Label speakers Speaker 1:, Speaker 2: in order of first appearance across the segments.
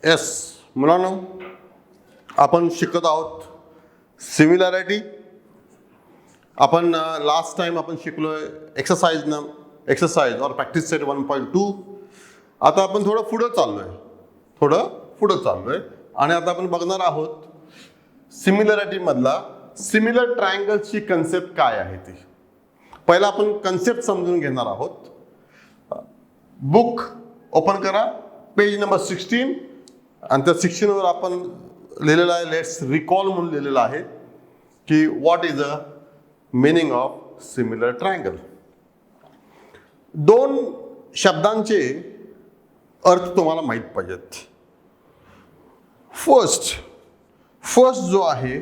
Speaker 1: Yes मुलांनो, आपण शिकत आहोत सिमिलॅरिटी. आपण लास्ट टाइम आपण शिकलोय एक्सरसाइज और प्रॅक्टिस सेट 1.2. आता आपण थोडं पुढं चाललोय आणि आता आपण बघणार आहोत सिमिलॅरिटी मधला सिमिलर ट्रायंगल्सची कन्सेप्ट काय आहे ती. पहिला आपण कन्सेप्ट समजून घेणार आहोत. बुक ओपन करा, पेज नंबर 16 आणि त्या 16 वर आपण लिहिलेलं आहे लेट्स रिकॉल म्हणून लिहिलेलं आहे की what is a meaning of similar triangle. दोन शब्दांचे अर्थ तुम्हाला माहीत पाहिजेत. फर्स्ट जो आहे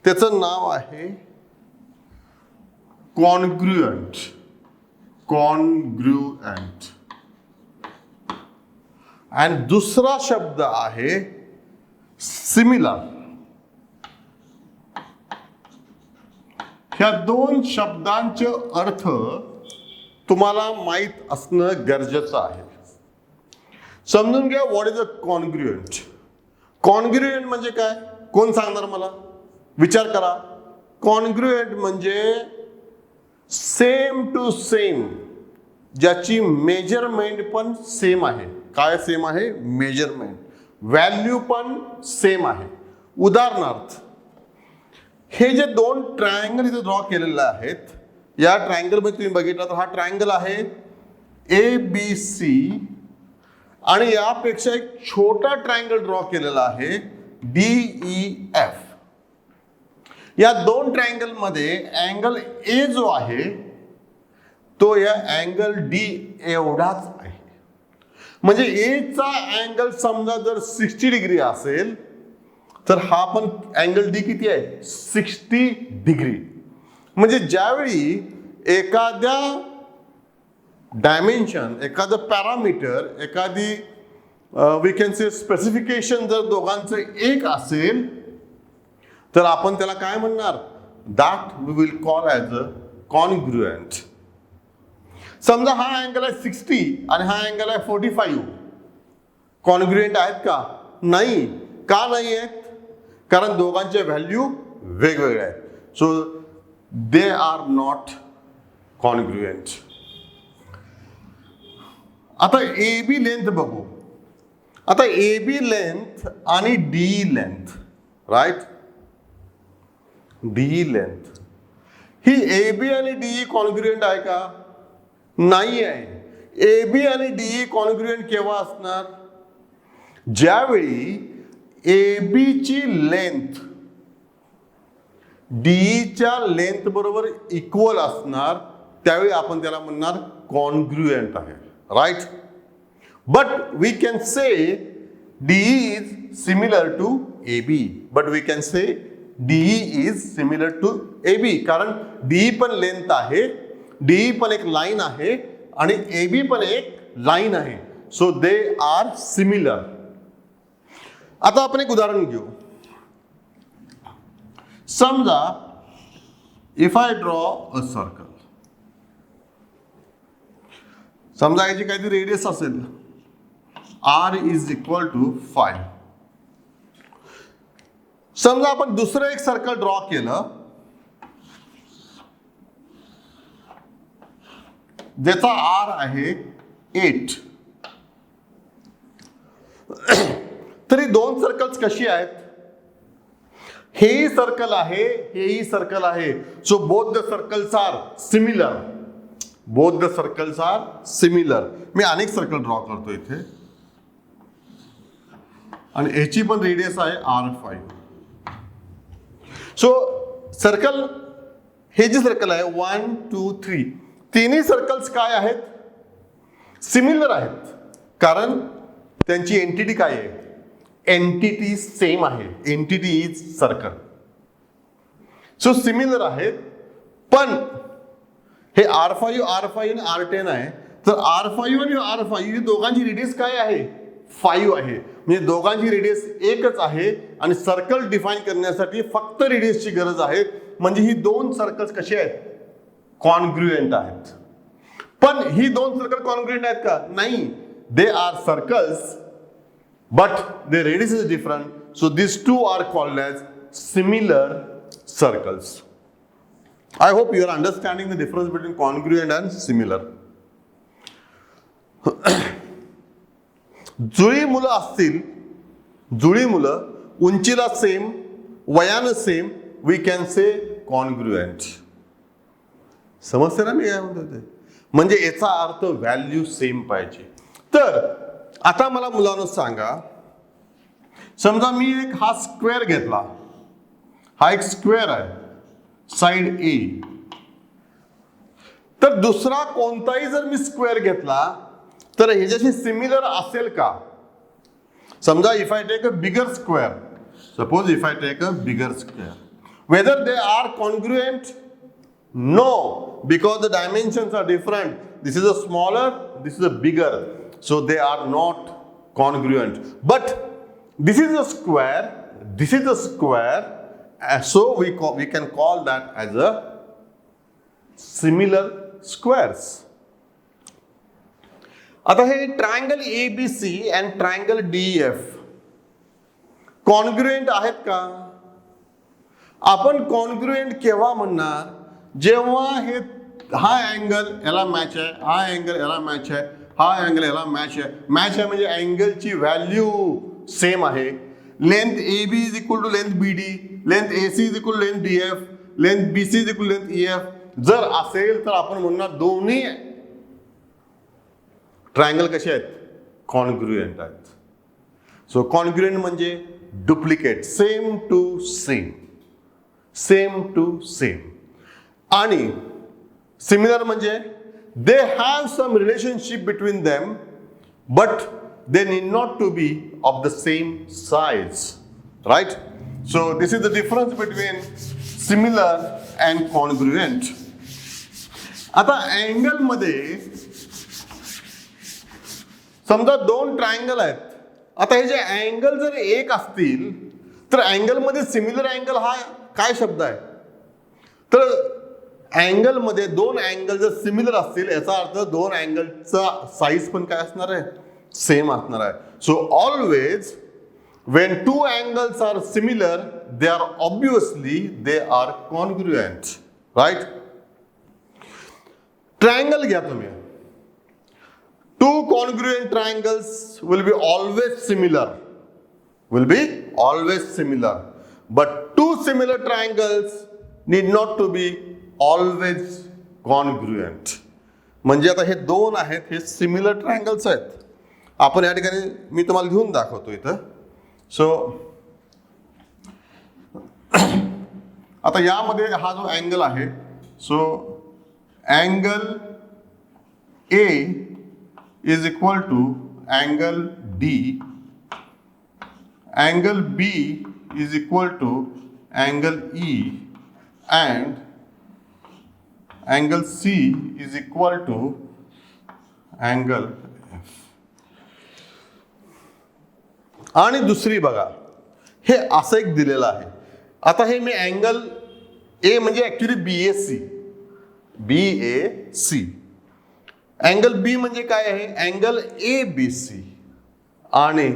Speaker 1: त्याचं नाव आहे कॉन्ग्रुएंट. आणि दुसरा शब्द आहे सिमिलर. ह्या दोन शब्दांचे अर्थ तुम्हाला माहीत असणं गरजेचं आहे. समजून घ्या what is a congruent. Congruent म्हणजे काय, कोण सांगणार मला? विचार करा. कॉन्ग्रुएंट म्हणजे सेम टू सेम, ज्याची मेजरमेंट पण सेम आहे. काय सेम आहे? मेजरमेंट. व्हॅल्यू पण सेम आहे. उदाहरणार्थ, हे जे दोन ट्रायंगल इथे ड्रॉ केलेले आहेत, या ट्रायंगल मध्ये तुम्ही बघितलं तर हा ट्रायंगल आहे ABC आणि यापेक्षा एक छोटा ट्रायंगल ड्रॉ केलेला आहे DEF. या दोन ट्रायंगल मध्ये अँगल A जो आहे तो या अँगल D एवढाच आहे. म्हणजे A चा अँगल समजा जर 60 डिग्री असेल तर हा पण अँगल D किती आहे? 60 डिग्री. म्हणजे ज्यावेळी एखाद्या डायमेन्शन, एखादं पॅरामीटर, एखादी वी कॅन से स्पेसिफिकेशन जर दोघांचं एक असेल तर आपण त्याला काय म्हणणार? That we will call as a congruent. समजा हा अँगल आहे 60 आणि हा अँगल आहे 45. कॉन्ग्रुएंट आहेत का? नाही. का नाही आहेत? कारण दोघांचे व्हॅल्यू वेगवेगळे आहेत. So they are not congruent. आता AB लेंथ बघू. आता AB लेंथ आणि DE length, right? DE length ही AB आणि DE कॉन्ग्रुएंट आहे का? नाही आहे. AB आणि DE कॉन्ग्रुएंट केव्हा असणार? ज्यावेळी AB ची लेंथ DE च्या लेंथ बरोबर इक्वल असणार त्यावेळी आपण त्याला म्हणणार कॉन्ग्रुएंट आहे, right? But we can say DE is similar to AB. But we can say DE is similar to AB कारण DE पण लेंथ आहे, DE पण एक लाईन आहे आणि AB पण एक लाईन आहे. So they R similar. आता आपण एक उदाहरण घेऊ. समजा if I draw a circle. समजा याची काहीतरी रेडियस असेल R इज इक्वल टू 5. समजा आपण दुसरं एक सर्कल ड्रॉ केलं ज्याचा R आहे 8. तरी दोन सर्कल्स कशी आहेत? हेही सर्कल आहे, हेही सर्कल आहे. So both the circles are similar. Both the circles are similar. मी अनेक सर्कल ड्रॉ करतो इथे आणि याची पण रेडियस आहे R5. सो सर्कल, हे जे सर्कल आहे 1 2 3, तिन्ही सर्कल्स काय आहेत? सिमिलर आहेत. कारण त्यांची एंटिटी काय आहे? एंटिटी सेम आहे. Entity is circle. So similar आहेत. पण हे R5 आणि R10 आहे. तर R5 आणि R5 ही दोघांची रेडियस काय आहे? 5 आहे. म्हणजे दोघांची रेडियस एकच आहे आणि सर्कल डिफाईन करण्यासाठी फक्त रेडियसची गरज आहे. म्हणजे ही दोन सर्कल्स कशी आहेत? कॉन्ग्रुएंट आहेत. पण ही दोन सर्कल कॉन्ग्रुएंट आहेत का? नाही. They are circles but their radius is different. So these two are called as similar circles. I hope you are understanding the difference between congruent and similar. जुळी मुलं असतील, जुळी मुलं उंचीला सेम, वयानं same, we can say congruent. समजते ना मी काय म्हणतो ते? म्हणजे याचा अर्थ व्हॅल्यू सेम पाहिजे. तर आता मला मुलांनो सांगा, समजा मी एक हा स्क्वेअर घेतला, हा एक स्क्वेअर आहे साइड ए, तर दुसरा कोणताही जर मी स्क्वेअर घेतला तर ह्याच्याशी सिमिलर असेल का? समजा if I take a bigger square, suppose if I take a bigger square, whether they are congruent? No, because the dimensions are different. This is a smaller, this is a bigger, so they are not congruent. But this is a square, this is a square, so we can call that as a similar squares. आता हे triangle ABC and triangle DEF congruent आहेत का? आपण congruent केव्हा म्हणणार? जेव्हा हे हा अँगल याला मॅच आहे, हा अँगल याला मॅच आहे, हा अँगल याला मॅच आहे. मॅच आहे म्हणजे अँगलची व्हॅल्यू सेम आहे. Length AB is equal to length BD, length AC is equal to length DF, length BC is equal to length EF. जर असेल तर आपण म्हणणार दोन्ही ट्रायंगल कसे आहेत? कॉन्ग्रुएंट आहेत. सो कॉन्ग्रुएंट म्हणजे duplicate, same to same, same to same. आणि सिमिलर म्हणजे they have some relationship between them, but they need not to be of the same size, right? So this is the difference between similar and congruent. आता angle मध्ये समजा दोन triangle आहेत. आता हे जे अँगल जर एक असतील तर अँगल मध्ये सिमिलर अँगल हा काय शब्द आहे? तर अँगल मध्ये दोन अँगल जर सिमिलर असतील याचा अर्थ दोन अँगलचा साईज पण काय असणार आहे? सेम असणार आहे. So always when two angles are similar, they are obviously they are congruent, right? Triangle घ्या तुम्ही. Two congruent triangles will be always similar, will be always similar, but two similar triangles need not to be always congruent. म्हणजे आता हे दोन आहेत, हे similar triangles आहेत. आपण या ठिकाणी मी तुम्हाला लिहून दाखवतो इथं. सो आता यामध्ये हा जो अँगल आहे, so angle A is equal to angle D, angle B is equal to angle E, and angle C is equal to angle F. आणि दुसरी बघा, हे असं एक दिलेलं आहे. आता हे मी अँगल ए म्हणजे ऍक्च्युली BAC, BAC. अँगल बी म्हणजे काय आहे? Angle ABC. आणि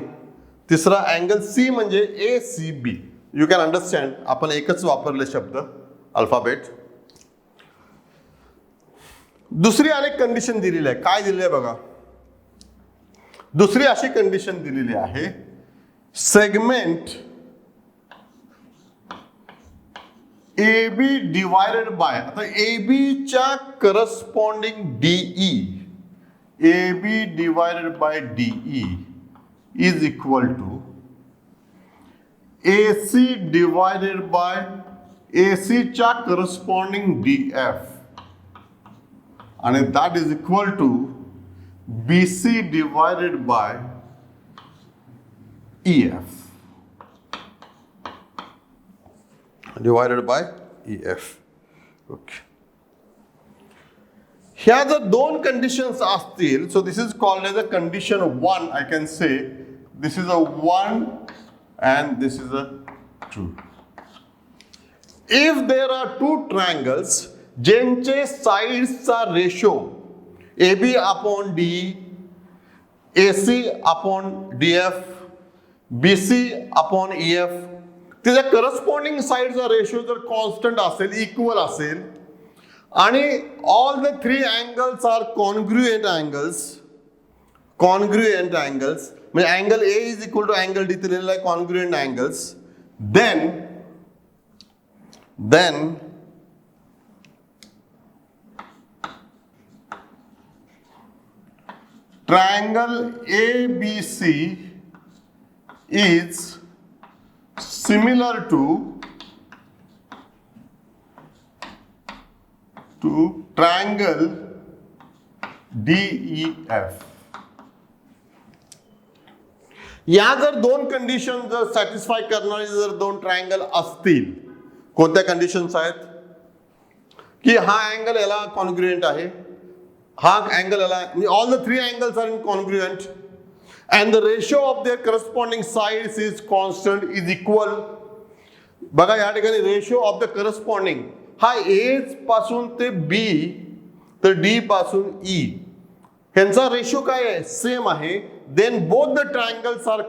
Speaker 1: तिसरा अँगल सी म्हणजे ACB. यू कॅन अंडरस्टँड, आपण एकच वापरले शब्द, अल्फाबेट. दुसरी अनेक कंडिशन दिलेली आहे. काय दिलेली आहे बघा, दुसरी अशी कंडिशन दिलेली आहे, सेगमेंट AB डिवायडेड बाय, आता AB च्या corresponding DE, AB divided by DE is equal to AC divided by AC च्या करस्पॉन्डिंग DF, आणि that is equal to BC divided by EF, divided by EF. Okay. ह्या जर दोन conditions असतील, so this is called as a condition 1. I can say this is a 1 and this is a 2. If there are two triangles ज्यांचे साइड्सचा ratio AB upon DE, AC upon DF BC upon EF, त्याच्या corresponding साइडचा ratio जर constant असेल, equal असेल आणि all the three angles are congruent angles म्हणजे angle A is equal to angle D दिलेला आहे, congruent angles, then triangle ABC is similar to triangle DEF. या जर दोन कंडिशन जर सॅटिस्फाय करणारे जर दोन ट्रायंगल असतील, कोणत्या कंडिशन्स आहेत की हा अँगल याला कॉन्ग्रुएंट आहे, हा अँगल याला, all the three angles are in congruent and the ratio of their corresponding sides is constant is equal. बघा या ठिकाणी रेशिओ ऑफ द करस्पॉन्डिंग हा ए पासून ते बी तर डी पासून ई ह्यांचा रेशिओ काय आहे, सेम आहे. Then both the triangles are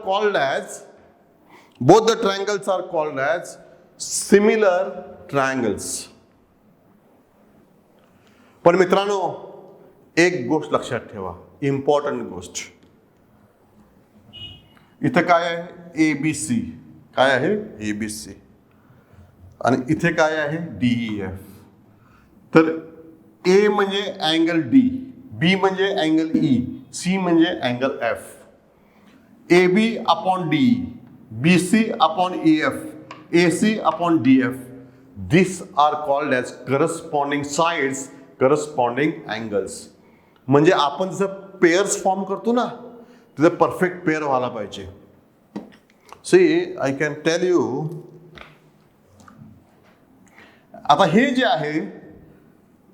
Speaker 1: called as similar triangles. पण मित्रांनो एक गोष्ट लक्षात ठेवा, इम्पॉर्टंट गोष्ट. इथे काय आहे ABC, काय आहे ABC आणि इथे काय आहे DEF. तर A म्हणजे अँगल D, B म्हणजे अँगल E, C म्हणजे angle F. AB upon DE, BC upon EF, AC upon DF. These are called as corresponding sides, corresponding angles. म्हणजे आपण जर पेअर्स फॉर्म करतो ना, तिथे परफेक्ट पेअर व्हायला पाहिजे. See I can tell you, आता हे जे आहे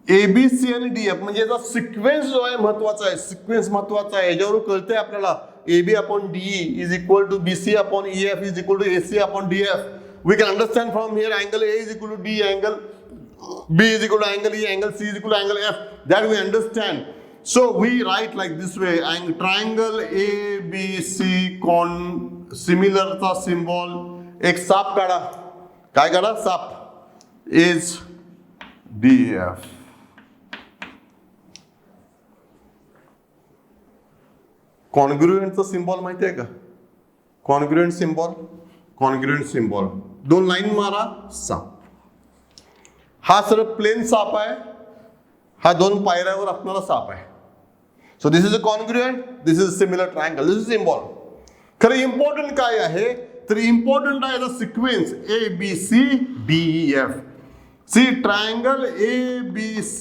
Speaker 1: ABC आणि DF म्हणजे याचा सिक्वेन्स जो आहे महत्वाचा आहे, सिक्वेन्स महत्वाचा आहे. याच्यावरून कळतंय आपल्याला AB upon DE is equal to BC upon EF is equal to AC upon DF. We can understand from here angle A is equal to D, angle B is equal to angle E, angle C is equal to angle F. That we understand. So we write like this way, and triangle ABC similar चा symbol एक साप काढा, काय काढा, साप, is DF. Congruent चा symbol माहिती आहे का, कॉन्ग्रुएंट सिम्बॉल दोन लाईन मारा, साप. हा सरळ प्लेन साप आहे, हा दोन पायऱ्यावर असणारा साप आहे. So this is a congruent, this is similar triangle, this is symbol. खरं इम्पॉर्टंट काय आहे तर इम्पॉर्टंट आहे the sequence ABC DEF. See triangle ABC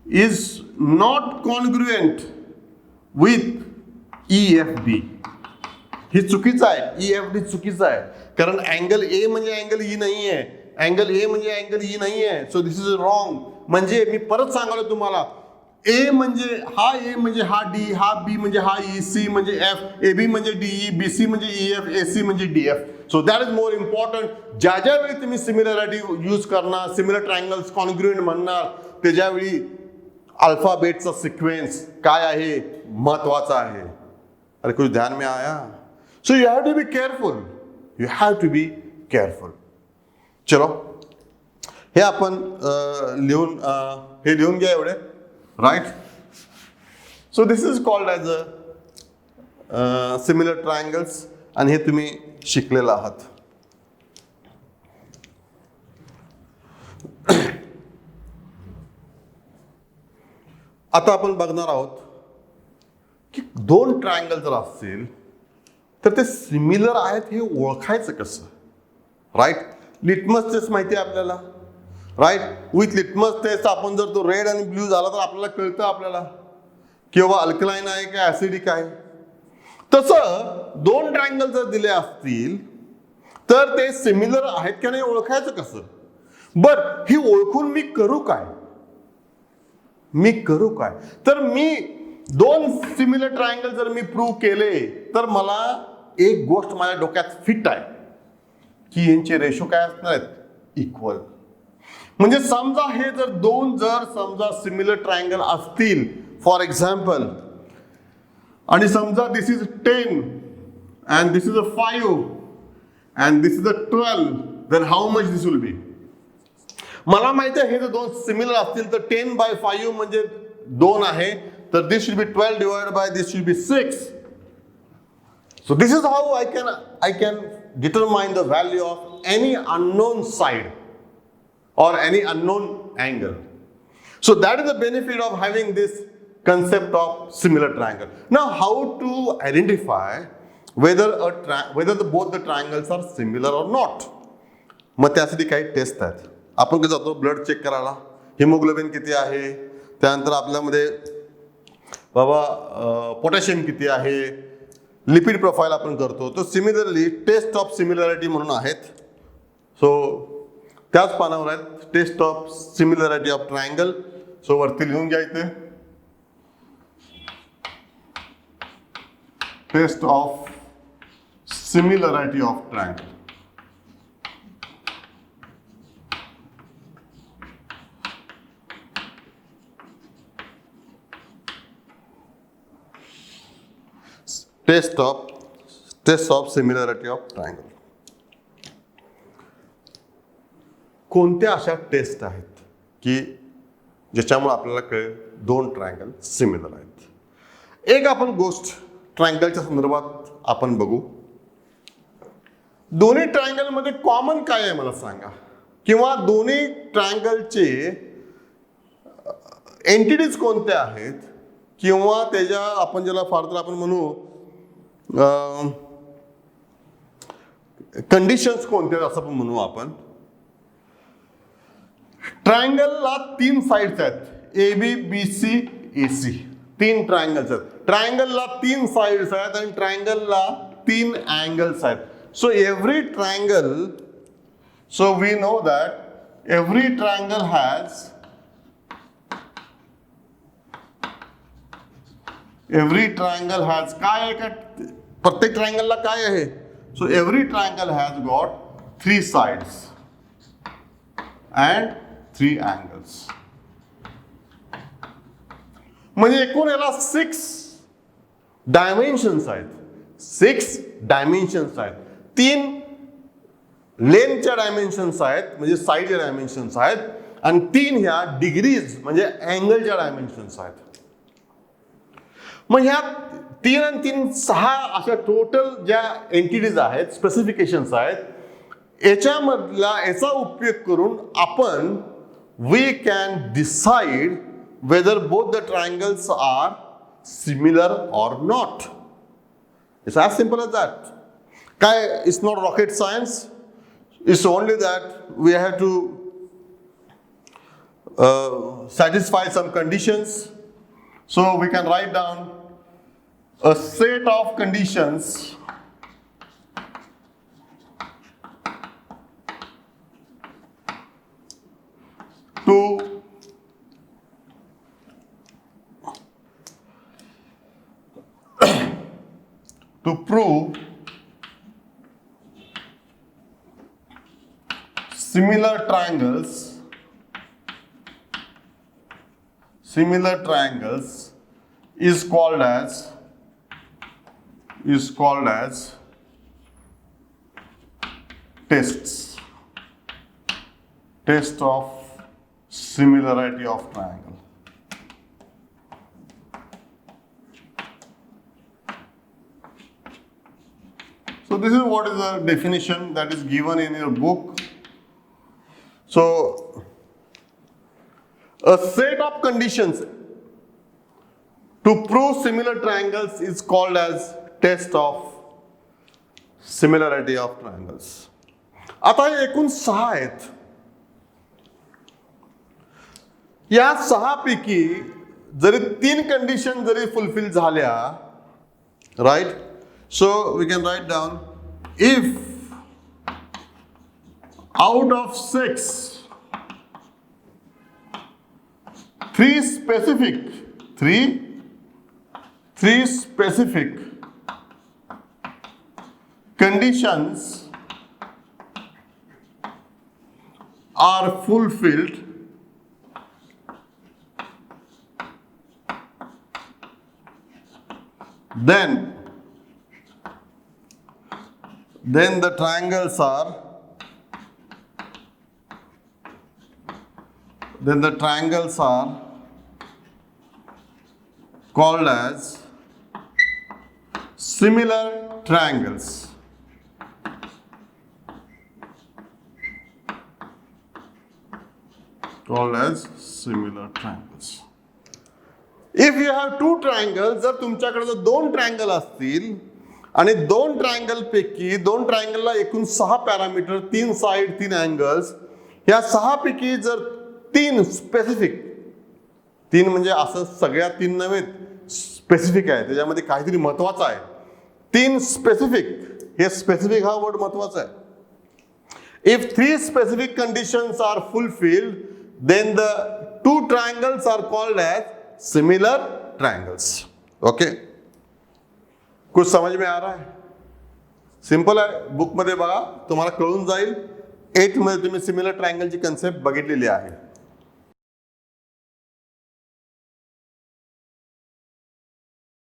Speaker 1: is not congruent with EFD. ही चुकीचं आहे, EFD चुकीचं आहे, कारण अँगल A म्हणजे अँगल E नाही आहे, अँगल A म्हणजे अँगल E नाही आहे. So this is wrong. म्हणजे मी परत सांगालो तुम्हाला, A म्हणजे हा D, हा B म्हणजे हा E, C म्हणजे F, AB म्हणजे DE, BC म्हणजे EF, AC म्हणजे DF. So that is more important. ज्या वेळी तुम्ही सिमिलॅरिटी यूज करणार, सिमिलर ट्रायंगल्स कॉन्ग्रुएंट म्हणणार, त्याच्यावेळी अल्फाबेटचा सिक्वेन्स काय आहे महत्वाचा आहे. अरे कुछ ध्यान में आया? So you have to be careful. चलो हे आपण लिहून घ्या एवढे, right. So this is called as a similar triangles आणि हे तुम्ही शिकलेला आहात. आता आपण बघणार आहोत की दोन ट्रायंगल जर असतील तर ते सिमिलर आहेत हे ओळखायचं कसं, राईट. लिटमस टेस्ट माहिती आहे आपल्याला, राईट. विथ लिटमस टेस्ट आपण जर तो रेड आणि ब्ल्यू झाला तर आपल्याला कळतं आपल्याला की बाबा अल्कलाइन आहे का ऍसिडिक आहे. तसं दोन ट्रायंगल जर दिले असतील तर ते सिमिलर आहेत का नाही ओळखायचं कसं. बर ही ओळखून मी करू काय, तर मी दोन सिमिलर ट्रायंगल जर मी प्रूव्ह केले तर मला एक गोष्ट माझ्या डोक्यात फिट आहे की यांचे रेशो काय असणार आहेत, इक्वल. म्हणजे समजा हे जर दोन समजा सिमिलर ट्रायंगल असतील फॉर एक्झाम्पल, आणि समजा दिस is 10 and this is a 5 and this is a 12, then how much this will be? मला माहिती आहे हे जर दोन सिमिलर असतील तर 10/5 म्हणजे 2 आहे, तर this should be 12 divided by this should be 6. So this is how I can determine the value of any unknown side or any unknown angle. So that is the benefit of having this concept of similar triangle. Now how to identify whether both the triangles are similar or not? मग त्यासाठी काही taste आहेत. आपण कसं जातो blood check करायला, haemoglobin किती आहे, त्यानंतर आपल्यामध्ये बाबा पोटॅशियम किती आहे, लिपिड प्रोफाईल आपण करतो. तर सिमिलरली टेस्ट ऑफ सिमिलॅरिटी म्हणून आहेत. सो त्याच पानावर आहेत test of similarity of triangle. So वरती लिहून घ्या इथे test of similarity of triangle. Test of similarity of triangle. कोणत्या अशा टेस्ट आहेत की ज्याच्यामुळे आपल्याला कळेल दोन ट्रायंगल सिमिलर आहेत? एक आपण गोष्ट ट्रायंगलच्या संदर्भात आपण बघू. दोन्ही ट्रायंगलमध्ये कॉमन काय आहे मला सांगा, किंवा दोन्ही ट्रायंगलचे एंटिटीज कोणत्या आहेत, किंवा त्याच्या आपण ज्याला फार तर आपण म्हणू कंडिशन्स कोणत्या असं पण म्हणू आपण. ट्रायंगलला 3 साइड्स आहेत, AB BC AC. 3 ट्रायंगल्स आहेत. ट्रायंगलला 3 साइड्स आहेत आणि ट्रायंगलला 3 अँगल्स आहेत. So every triangle, so we know that every triangle has काय आहे का प्रत्येक ट्रायंगलला काय आहे? So every triangle has got 3 sides and 3 angles. म्हणजे एकूण याला 6 डायमेन्शन्स आहेत. 6 डायमेन्शन्स आहेत. 3 लेंथच्या डायमेन्शन्स आहेत म्हणजे साईडच्या डायमेन्शन्स आहेत, आणि 3 ह्या डिग्रीज म्हणजे अँगलच्या डायमेन्शन्स आहेत. मग ह्या 3 आणि 3 6 अशा टोटल ज्या एंटिटीज आहेत, स्पेसिफिकेशन्स आहेत, याचा उपयोग करून आपण we can decide whether both the triangles are similar or not. It's as simple as that. It's not rocket science. It's only that we have to satisfy some conditions. So we can write down a set of conditions to prove similar triangles is called as test of similarity of triangle. So this is what is the definition that is given in your book. So a set of conditions to prove similar triangles is called as test of similarity of triangles. आता हे एकूण 6 आहेत. या 6 पैकी जरी 3 condition जरी fulfil झाल्या, right, so we can write down if out of 6 3 specific conditions are fulfilled, then then the triangles are called as similar triangles. Called as similar triangles. If you have two triangles, जर तुमच्याकडे जर दोन triangle असतील आणि दोन triangle पैकी दोन ट्रायंगलला एकूण 6 पॅरामीटर, 3 साइड, 3 अँगल्स, या 6 पैकी जर 3 स्पेसिफिक, 3 म्हणजे असं सगळ्या 3 नव्हे, स्पेसिफिक आहे, त्याच्यामध्ये काहीतरी महत्वाचं आहे. 3 स्पेसिफिक, हे स्पेसिफिक हा वर्ड महत्वाचा आहे. If 3 specific conditions are fulfilled, then the two triangles are called as similar triangles. Okay? कुछ समझ में आ रहा है? सिंपल आहे, बुक मध्ये बघा तुम्हाला कळून जाईल. 8 मध्ये तुम्ही सिमिलर ट्रायंगलची कन्सेप्ट बघितलेली आहे.